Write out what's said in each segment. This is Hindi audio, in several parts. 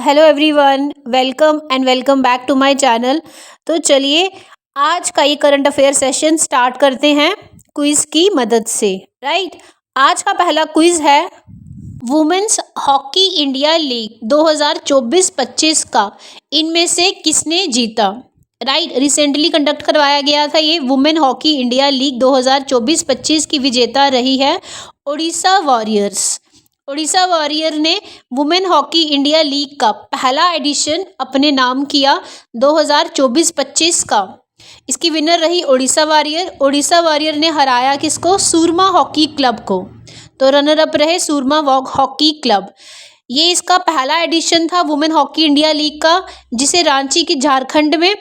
Hello everyone, welcome back to my channel. तो चलिए आज का ये करंट अफेयर सेशन स्टार्ट करते हैं क्विज की मदद से। राइट, आज का पहला क्विज है वुमेन्स हॉकी इंडिया लीग 2024-25 का इनमें से किसने जीता। राइट, रिसेंटली कंडक्ट करवाया गया था ये वुमेन हॉकी इंडिया लीग 2024-25 की विजेता रही है ओडिशा वॉरियर्स। ओडिशा वॉरियर ने वुमेन हॉकी इंडिया लीग का पहला एडिशन अपने नाम किया 2024-25 का। इसकी विनर रही ओडिशा वॉरियर। ओडिशा वॉरियर ने हराया किसको? सूरमा हॉकी क्लब को। तो रनर अप रहे सूरमा हॉकी क्लब। ये इसका पहला एडिशन था वुमेन हॉकी इंडिया लीग का, जिसे रांची की झारखंड में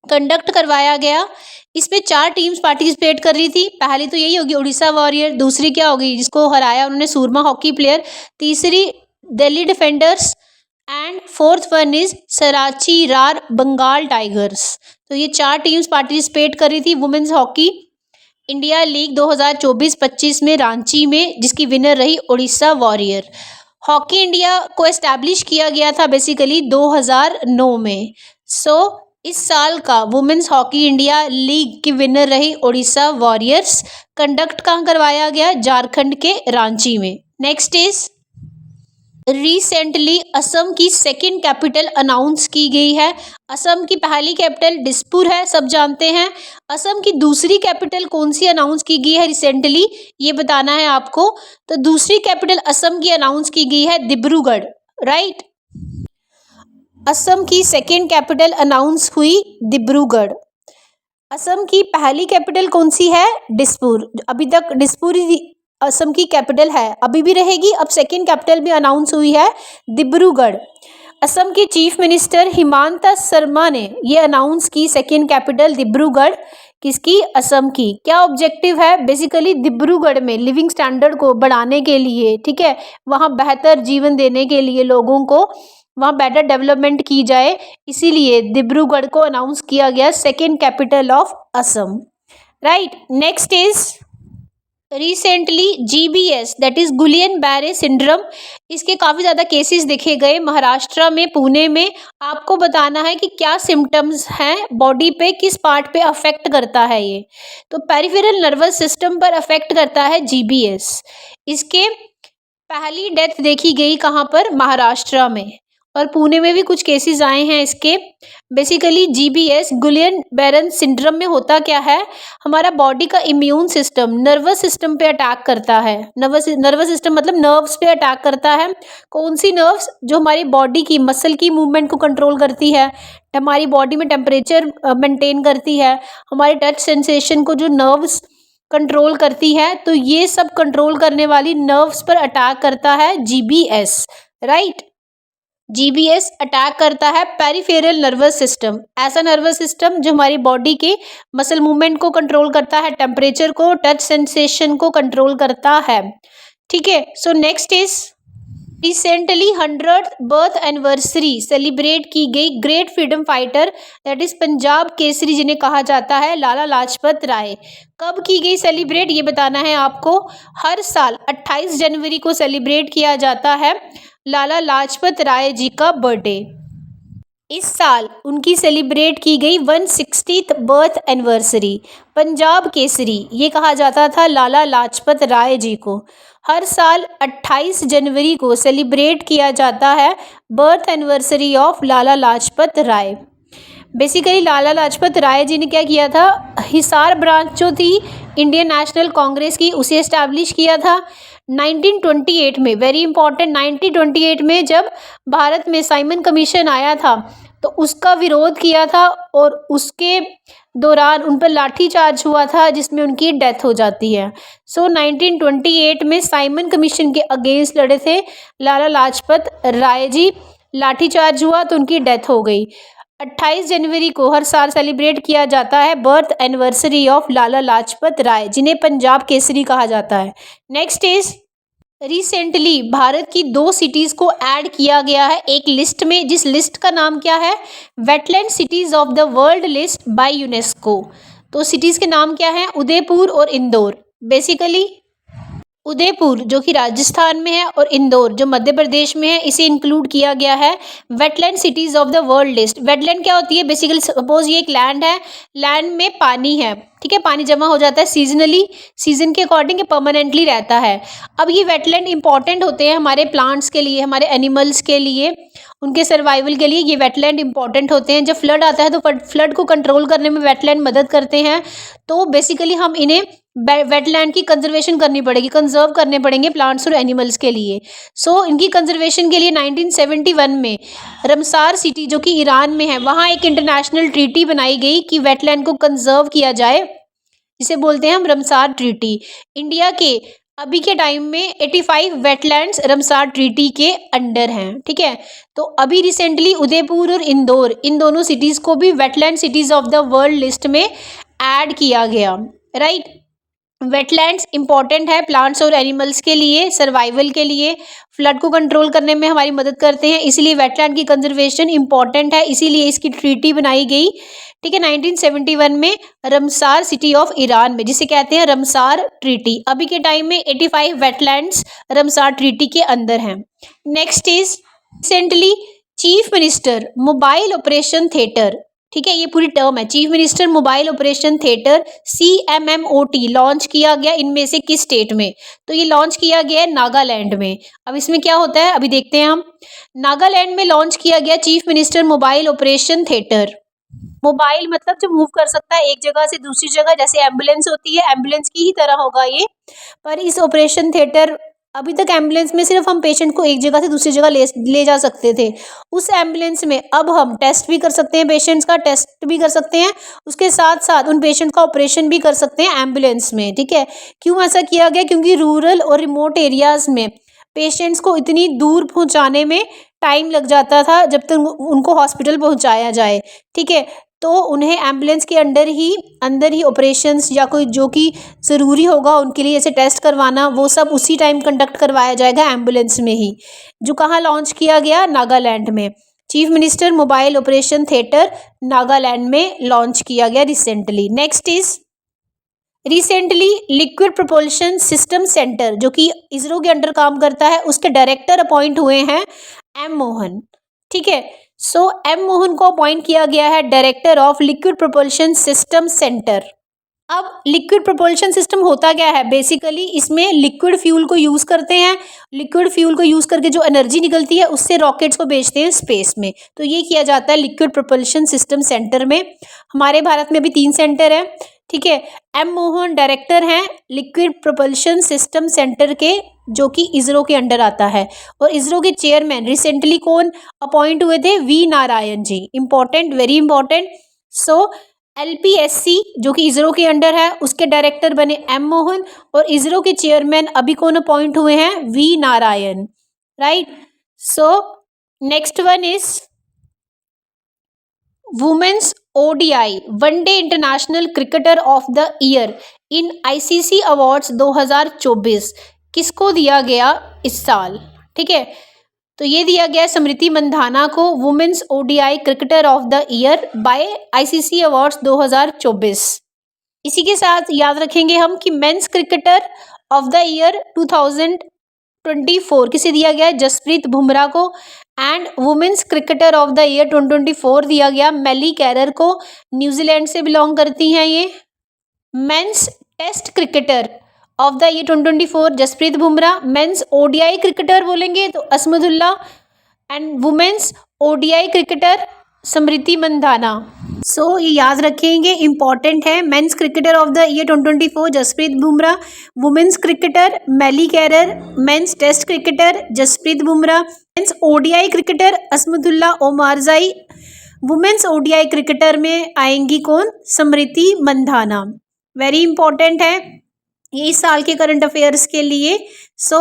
कंडक्ट करवाया गया। इसमें 4 टीम्स पार्टिसिपेट कर रही थी। पहली तो यही होगी ओडिशा वॉरियर, दूसरी क्या होगी जिसको हराया उन्होंने सूरमा हॉकी प्लेयर, तीसरी Delhi defenders and fourth one is Shrachi Rarh Bengal tigers. तो ये 4 टीम्स पार्टिसिपेट कर रही थी वुमेन्स हॉकी इंडिया लीग 2024-25 में रांची में, जिसकी विनर रही ओडिशा वॉरियर। हॉकी इंडिया को एस्टैब्लिश किया गया था बेसिकली 2009 में। इस साल का वुमेन्स हॉकी इंडिया लीग की विनर रही ओडिशा वॉरियर्स। कंडक्ट कहाँ करवाया गया? झारखंड के रांची में। नेक्स्ट इज रिसेंटली असम की सेकंड कैपिटल अनाउंस की गई है। असम की पहली कैपिटल दिसपुर है, सब जानते हैं। असम की दूसरी कैपिटल कौन सी अनाउंस की गई है रिसेंटली, ये बताना है आपको। तो दूसरी कैपिटल असम की अनाउंस की गई है डिब्रूगढ़। राइट, असम की सेकेंड कैपिटल अनाउंस हुई डिब्रूगढ़। असम की पहली कैपिटल कौन सी है? दिसपुर। अभी तक दिसपुर ही असम की कैपिटल है, अभी भी रहेगी। अब सेकेंड कैपिटल भी अनाउंस हुई है डिब्रूगढ़। असम के चीफ मिनिस्टर हिमांता शर्मा ने ये अनाउंस की सेकेंड कैपिटल डिब्रूगढ़। किसकी? असम की। क्या ऑब्जेक्टिव है? बेसिकली डिब्रूगढ़ में लिविंग स्टैंडर्ड को बढ़ाने के लिए, ठीक है, वहाँ बेहतर जीवन देने के लिए लोगों को वहाँ बेटर डेवलपमेंट की जाए, इसीलिए डिब्रूगढ़ को अनाउंस किया गया second capital of Assam. Right, next is recently GBS that is Guillain Barre syndrome, इसके काफ़ी ज़्यादा केसेस देखे गए महाराष्ट्र में, पुणे में। आपको बताना है कि क्या सिम्टम्स हैं बॉडी पे, किस पार्ट पे अफेक्ट करता है ये। तो पेरिफेरल नर्वस सिस्टम पर अफेक्ट करता है GBS। इसके पहली डेथ देखी गई कहाँ पर? महाराष्ट्र में, और पुणे में भी कुछ केसेस आए हैं इसके। बेसिकली GBS गुलियन बैरन सिंड्रोम में होता क्या है, हमारा बॉडी का इम्यून सिस्टम नर्वस सिस्टम पे अटैक करता है। नर्वस सिस्टम मतलब नर्व्स पे अटैक करता है। कौन सी नर्व्स? जो हमारी बॉडी की मसल की मूवमेंट को कंट्रोल करती है, हमारी बॉडी में टेम्परेचर मेंटेन करती है, हमारे टच सेंसेशन को जो नर्व्स कंट्रोल करती है, तो ये सब कंट्रोल करने वाली नर्व्स पर अटैक करता है GBS। राइट, GBS अटैक करता है पेरिफेरल नर्वस सिस्टम, ऐसा नर्वस सिस्टम जो हमारी बॉडी के मसल मूवमेंट को कंट्रोल करता है, टेम्परेचर को, टच सेंसेशन को कंट्रोल करता है। ठीक है, so next is recently 100th birth anniversary celebrate की गई great freedom fighter that is Punjab Kesari, जिन्हें कहा जाता है लाला लाजपत राय। कब की गई सेलिब्रेट, ये बताना है आपको। हर साल 28 जनवरी को सेलिब्रेट किया जाता है लाला लाजपत राय जी का बर्थडे। इस साल उनकी सेलिब्रेट की गई 160th birth anniversary. Punjab Kesari ये कहा जाता था लाला लाजपत राय जी को। हर साल 28 जनवरी को सेलिब्रेट किया जाता है birth anniversary of Lala Lajpat Rai. Basically Lala Lajpat Rai ji ने क्या किया था, हिसार ब्रांच जो थी इंडियन नेशनल कांग्रेस की, उसे एस्टैब्लिश किया था 1928 में। वेरी इंपॉर्टेंट, 1928 में जब भारत में साइमन कमीशन आया था तो उसका विरोध किया था, और उसके दौरान उन पर लाठीचार्ज हुआ था जिसमें उनकी डेथ हो जाती है। 1928 में साइमन कमीशन के अगेंस्ट लड़े थे लाला लाजपत राय जी, लाठीचार्ज हुआ तो उनकी डेथ हो गई। 28 जनवरी को हर साल सेलिब्रेट किया जाता है birth anniversary of Lala Lajpat राय, जिन्हें पंजाब केसरी कहा जाता है। नेक्स्ट इज रिसेंटली भारत की 2 सिटीज को ऐड किया गया है एक लिस्ट में, जिस लिस्ट का नाम क्या है? Wetland cities of the world list by UNESCO. तो सिटीज के नाम क्या है? उदयपुर और इंदौर। बेसिकली उदयपुर जो कि राजस्थान में है और इंदौर जो मध्य प्रदेश में है, इसे इंक्लूड किया गया है wetland cities of the world list. Wetland क्या होती है? बेसिकली सपोज ये एक लैंड है, लैंड में पानी है, ठीक है, पानी जमा हो जाता है सीजनली, सीजन के अकॉर्डिंग परमानेंटली रहता है। अब ये वेटलैंड इंपॉर्टेंट होते हैं हमारे प्लांट्स के लिए, हमारे एनिमल्स के लिए, उनके सर्वाइवल के लिए ये वेटलैंड इंपॉर्टेंट होते हैं। जब फ्लड आता है तो फ्लड को कंट्रोल करने में वेटलैंड मदद करते हैं। तो बेसिकली हम इन्हें वेटलैंड की कंजर्वेशन करनी पड़ेगी, कंजर्व करने पड़ेंगे प्लांट्स और एनिमल्स के लिए। सो इनकी कंजर्वेशन के लिए 1971 में रमसार सिटी जो कि ईरान में है, वहाँ एक इंटरनेशनल ट्रीटी बनाई गई कि वेटलैंड को कंजर्व किया जाए, जिसे बोलते हैं हम रमसार ट्रीटी। इंडिया के अभी के टाइम में 85 वेटलैंड्स रमसार ट्रीटी के अंडर हैं, ठीक है। तो अभी रिसेंटली उदयपुर और इंदौर, इन दोनों सिटीज़ को भी wetland cities of the world list में ऐड किया गया, राइट। वेटलैंड्स इंपॉर्टेंट है प्लांट्स और एनिमल्स के लिए, सर्वाइवल के लिए, फ्लड को कंट्रोल करने में हमारी मदद करते हैं, इसीलिए वेटलैंड की कंजर्वेशन इंपॉर्टेंट है, इसीलिए इसकी ट्रीटी बनाई गई, ठीक है, 1971 में रमसार सिटी ऑफ ईरान में, जिसे कहते हैं रमसार ट्रीटी। अभी के टाइम में 85 वेटलैंड्स रमसार ट्रीटी के अंदर हैं। Next is recently chief minister mobile operation theatre, ठीक है, ये पूरी टर्म है, chief minister mobile operation theatre CMMOT launch किया गया इनमें से किस स्टेट में? तो ये लॉन्च किया गया है नागालैंड में। अब इसमें क्या होता है अभी देखते हैं हम। नागालैंड में लॉन्च किया गया chief minister mobile operation theatre. Mobile मतलब जो मूव कर सकता है एक जगह से दूसरी जगह, जैसे एम्बुलेंस होती है, एम्बुलेंस की ही तरह होगा ये, पर इस ऑपरेशन थिएटर, अभी तक एम्बुलेंस में सिर्फ हम पेशेंट को एक जगह से दूसरी जगह ले जा सकते थे, उस एम्बुलेंस में अब हम टेस्ट भी कर सकते हैं, पेशेंट्स का टेस्ट भी कर सकते हैं, उसके साथ साथ उन पेशेंट का ऑपरेशन भी कर सकते हैं एम्बुलेंस में, ठीक है। क्यों ऐसा किया गया? क्योंकि रूरल और रिमोट एरियाज में पेशेंट्स को इतनी दूर पहुंचाने में टाइम लग जाता था जब तक उनको हॉस्पिटल पहुंचाया जाए, ठीक है। तो उन्हें एम्बुलेंस के अंदर ही ऑपरेशंस या कोई जो कि ज़रूरी होगा उनके लिए, जैसे टेस्ट करवाना, वो सब उसी टाइम कंडक्ट करवाया जाएगा एम्बुलेंस में ही। जो कहाँ लॉन्च किया गया? नागालैंड में। Chief minister mobile operation theatre Nagaland में लॉन्च किया गया recently. Next is recently liquid propulsion system centre जो कि इसरो के अंडर काम करता है, उसके डायरेक्टर अपॉइंट हुए हैं M मोहन, ठीक है। सो M मोहन को अपॉइंट किया गया है director of liquid propulsion system centre. अब लिक्विड प्रोपल्शन सिस्टम होता क्या है? बेसिकली इसमें लिक्विड फ्यूल को यूज़ करते हैं, लिक्विड फ्यूल को यूज़ करके जो एनर्जी निकलती है उससे रॉकेट्स को भेजते हैं स्पेस में, तो ये किया जाता है लिक्विड प्रोपल्शन सिस्टम सेंटर में। हमारे भारत में अभी 3 सेंटर हैं, ठीक है। M मोहन डायरेक्टर हैं लिक्विड प्रोपल्शन सिस्टम सेंटर के, जो कि इसरो के अंडर आता है, और इसरो के चेयरमैन रिसेंटली कौन अपॉइंट हुए थे? V Narayan ji. Important, very important. So LPSC जो कि इसरो के अंडर है, उसके डायरेक्टर बने M मोहन, और इसरो के चेयरमैन अभी कौन अपॉइंट हुए हैं? V Narayan, right. So next one is women's ODI one day international cricketer of the year in ICC awards 2024 किसको दिया गया इस साल? ठीक है, तो ये दिया गया स्मृति मंधाना को women's ODI cricketer of the year by ICC awards 2024। इसी के साथ याद रखेंगे हम कि men's cricketer of the year 2024 किसे दिया गया? जसप्रीत बुमराह को। And women's cricketer of the year 2024 दिया गया मेली कैरर को, न्यूजीलैंड से बिलोंग करती हैं ये। Men's test cricketer of the year 2024 Jasprit Bumrah. Men's ODI cricketer बोलेंगे तो Azmatullah, and women's ODI cricketer Smriti Mandhana. So ये याद रखेंगे, इंपॉर्टेंट है। Men's cricketer of the year 2024 Jasprit Bumrah, women's cricketer Melie Kerr, men's test cricketer Jasprit Bumrah, men's ODI cricketer Azmatullah Omarzai, women's ODI cricketer में आएंगी कौन? स्मृति मंधाना। वेरी इंपॉर्टेंट है ये इस साल के करंट अफेयर्स के लिए। So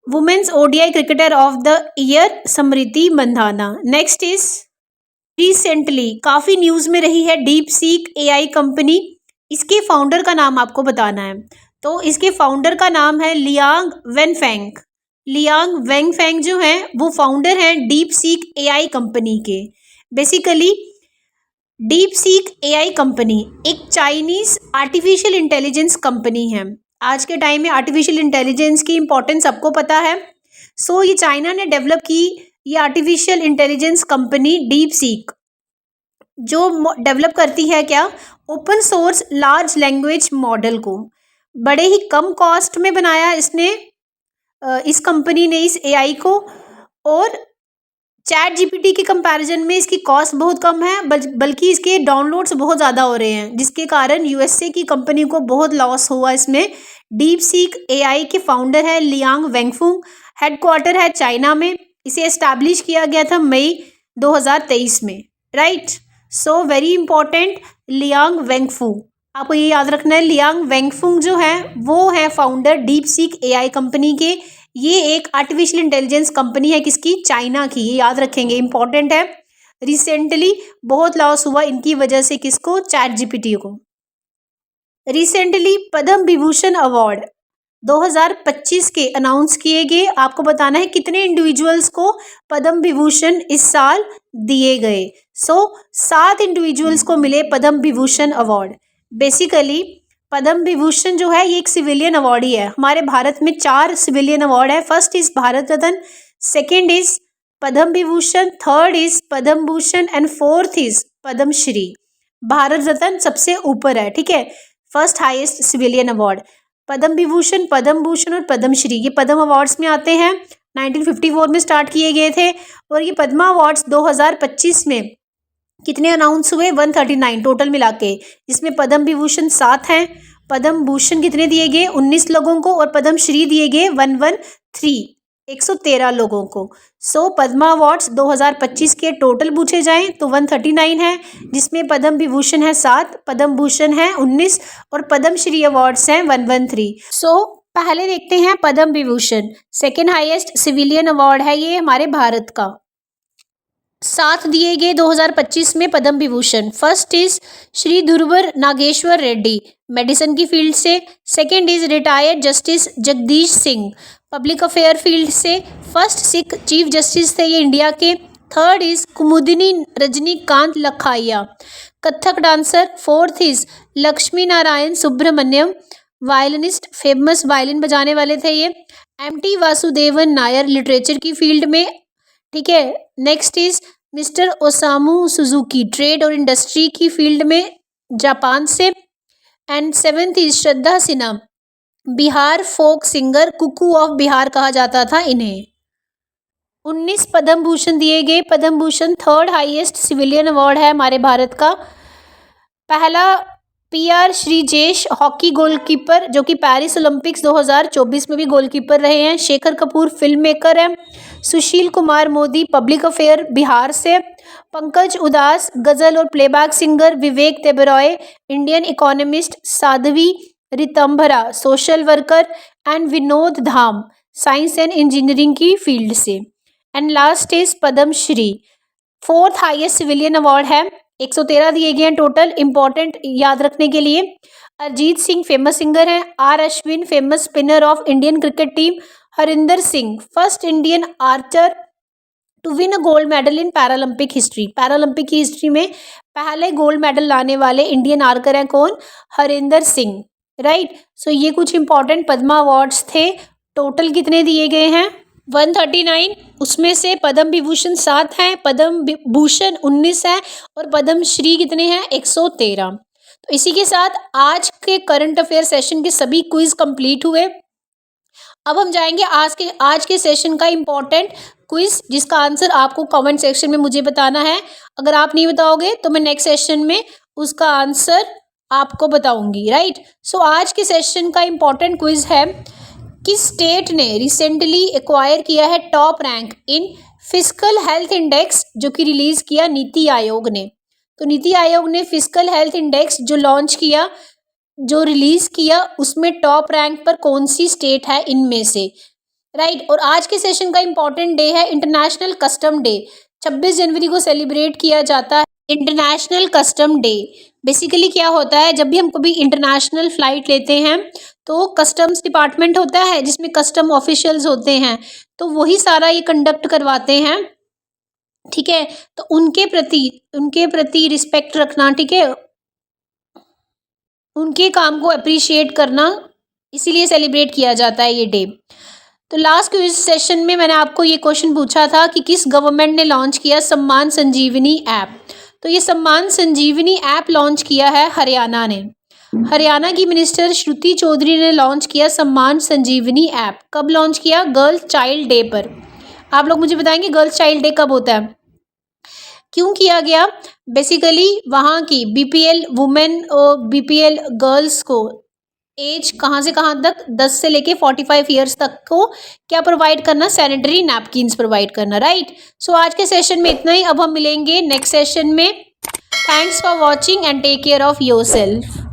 women's ODI cricketer of the year Smriti Mandhana. Next is recently काफ़ी न्यूज़ में रही है डीप सीक AI कंपनी। इसके फाउंडर का नाम आपको बताना है। तो इसके फाउंडर का नाम है लियांग वेनफेंग। लियांग वेनफेंग जो हैं वो फाउंडर हैं डीप सीक AI कंपनी के। Basically deep seek AI company एक चाइनीज़ आर्टिफिशियल इंटेलिजेंस कंपनी है। आज के टाइम में आर्टिफिशियल इंटेलिजेंस की इम्पोर्टेंस सबको पता है। सो ये चाइना ने डेवलप की ये artificial intelligence company deep seek, जो डेवलप करती है क्या, open source large language model को। बड़े ही कम कॉस्ट में बनाया इसने, इस कंपनी ने इस एआई को, और चैट जीपीटी के कंपैरिजन में इसकी कॉस्ट बहुत कम है, बल्कि इसके डाउनलोड्स बहुत ज़्यादा हो रहे हैं, जिसके कारण यूएसए की कंपनी को बहुत लॉस हुआ इसमें। डीप सीक एआई के फाउंडर है लियांग वेंगफुंग, हेडक्वार्टर है चाइना में। इसे एस्टैब्लिश किया गया था मई 2023 में, right. So very important, Liang Wenfeng, आपको ये याद रखना है। लियांग वेंगफुंग जो है वो है founder deep seek AI company के। ये एक आर्टिफिशियल इंटेलिजेंस कंपनी है, किसकी, चाइना की, ये याद रखेंगे, इंपॉर्टेंट है। रिसेंटली बहुत लॉस हुआ इनकी वजह से, किसको, चैट जीपीटी को। रिसेंटली पद्म विभूषण अवार्ड 2025 के अनाउंस किए गए। आपको बताना है कितने इंडिविजुअल्स को पद्म विभूषण इस साल दिए गए। 7 इंडिविजुअल्स को मिले पद्म विभूषण अवार्ड। बेसिकली पद्म विभूषण जो है ये एक सिविलियन अवार्ड ही है। हमारे भारत में 4 सिविलियन अवार्ड है। First is Bharat Ratna, second is Padma Vibhushan, third is Padma Bhushan and fourth is Padma Shri. Bharat Ratna सबसे ऊपर है, ठीक है, first highest civilian award. Padma Vibhushan, Padma Bhushan और पद्मश्री ये पद्म अवार्ड्स में आते हैं। 1954 में स्टार्ट किए गए थे, और ये पद्मा अवार्ड्स 2025 में कितने अनाउंस हुए, 139 टोटल मिला के, जिसमें पद्म विभूषण 7 हैं, पद्म भूषण कितने दिए गए, 19 लोगों को, और पद्मश्री दिए गए 113 लोगों को। पद्मा अवार्ड्स 2025 के टोटल पूछे जाएं तो 139 है, जिसमें पद्म विभूषण है 7, पद्म भूषण है 19 और पद्मश्री अवार्ड्स हैं 113। पहले देखते हैं Padma Vibhushan, second highest civilian award है ये हमारे भारत का। 7 दिए गए 2025 में Padma Vibhushan. First is Shri Duvvur Nageshwar Reddy, medicine की फील्ड से। Second is retired justice Jagdish Singh, public affair field से। फर्स्ट सिख चीफ जस्टिस थे ये इंडिया के। Third is Kumudini Rajnikant Lakhia, Kathak dancer. Fourth is Lakshmi Narayana Subramaniam, violinist, famous violin बजाने वाले थे ये। एमटी वासुदेवन नायर, लिटरेचर की फील्ड में, ठीक है। Next is mister Osamu Suzuki, trade और इंडस्ट्री की फील्ड में, जापान से। And seventh is Shraddha Sinha, Bihar folk singer, कुकू ऑफ बिहार कहा जाता था इन्हें। 19 पद्म भूषण दिए गए। Padma Bhushan third highest civilian award है हमारे भारत का। पहला पीआर श्रीजेश, हॉकी गोलकीपर, जो कि पेरिस ओलंपिक्स 2024 में भी गोलकीपर रहे हैं। शेखर कपूर फिल्म मेकर है। सुशील कुमार मोदी, पब्लिक अफेयर, बिहार से। पंकज उदास, गजल और playback singer. Vivek Debroy, Indian economist. Sadhvi Ritambhara, social worker. And Vinod Dham, science and engineering की फील्ड से। And last is Padma Shri, fourth highest civilian award है। 113 दिए गए हैं टोटल, इंपॉर्टेंट याद रखने के लिए। अरिजीत सिंह फेमस सिंगर हैं। R Ashwin, famous spinner of Indian cricket team. Harvinder Singh, first Indian archer to win a gold medal in Paralympic history. Paralympic की हिस्ट्री में पहले गोल्ड मेडल लाने वाले इंडियन आर्चर हैं कौन, हरिंदर सिंह, राइट। ये कुछ इंपॉर्टेंट पद्मा अवार्ड्स थे। टोटल कितने दिए गए हैं, 139, उसमें से पद्म विभूषण 7 हैं, पद्म भूषण 19 है, और पद्मश्री कितने हैं, 113। तो इसी के साथ आज के करंट अफेयर सेशन के सभी क्विज कंप्लीट हुए। अब हम जाएंगे आज के सेशन का इम्पोर्टेंट क्विज, जिसका आंसर आपको कमेंट सेक्शन में मुझे बताना है। अगर आप नहीं बताओगे तो मैं नेक्स्ट सेशन में उसका आंसर आपको बताऊंगी, राइट। आज के सेशन का इम्पोर्टेंट क्विज है, किस स्टेट ने रिसेंटली एक्वायर किया है top rank in fiscal health index, जो कि रिलीज किया नीति आयोग ने। तो नीति आयोग ने फिस्कल हेल्थ इंडेक्स जो लॉन्च किया, जो रिलीज किया, उसमें टॉप रैंक पर कौन सी स्टेट है इनमें से, राइट। और आज के सेशन का इंपॉर्टेंट डे है इंटरनेशनल कस्टम डे। 26 जनवरी को सेलिब्रेट किया जाता है इंटरनेशनल कस्टम डे। बेसिकली क्या होता है, जब भी हम कभी इंटरनेशनल फ्लाइट लेते हैं तो कस्टम्स डिपार्टमेंट होता है जिसमें कस्टम ऑफिशियल्स होते हैं, तो वही सारा ये कंडक्ट करवाते हैं, ठीक है। तो उनके प्रति रिस्पेक्ट रखना, ठीक है, उनके काम को अप्रिशिएट करना इसीलिए सेलिब्रेट किया जाता है ये डे। तो लास्ट क्विज सेशन में मैंने आपको ये क्वेश्चन पूछा था कि किस गवर्नमेंट ने लॉन्च किया सम्मान संजीवनी ऐप। तो ये सम्मान संजीवनी ऐप लॉन्च किया है हरियाणा ने। हरियाणा की मिनिस्टर श्रुति चौधरी ने लॉन्च किया सम्मान संजीवनी ऐप। कब लॉन्च किया? गर्ल्स चाइल्ड डे पर। आप लोग मुझे बताएंगे गर्ल्स चाइल्ड डे कब होता है, क्यों किया गया? बेसिकली वहाँ की बीपीएल वुमेन और बीपीएल गर्ल्स को एज कहाँ से कहाँ तक, 10 से लेके 45 ईयर्स तक को क्या प्रोवाइड करना? सैनिटरी नैपकिन्स प्रोवाइड करना, राइट। सो आज के सेशन में इतना ही। अब हम मिलेंगे नेक्स्ट सेशन में। Thanks for watching and take care of yourself.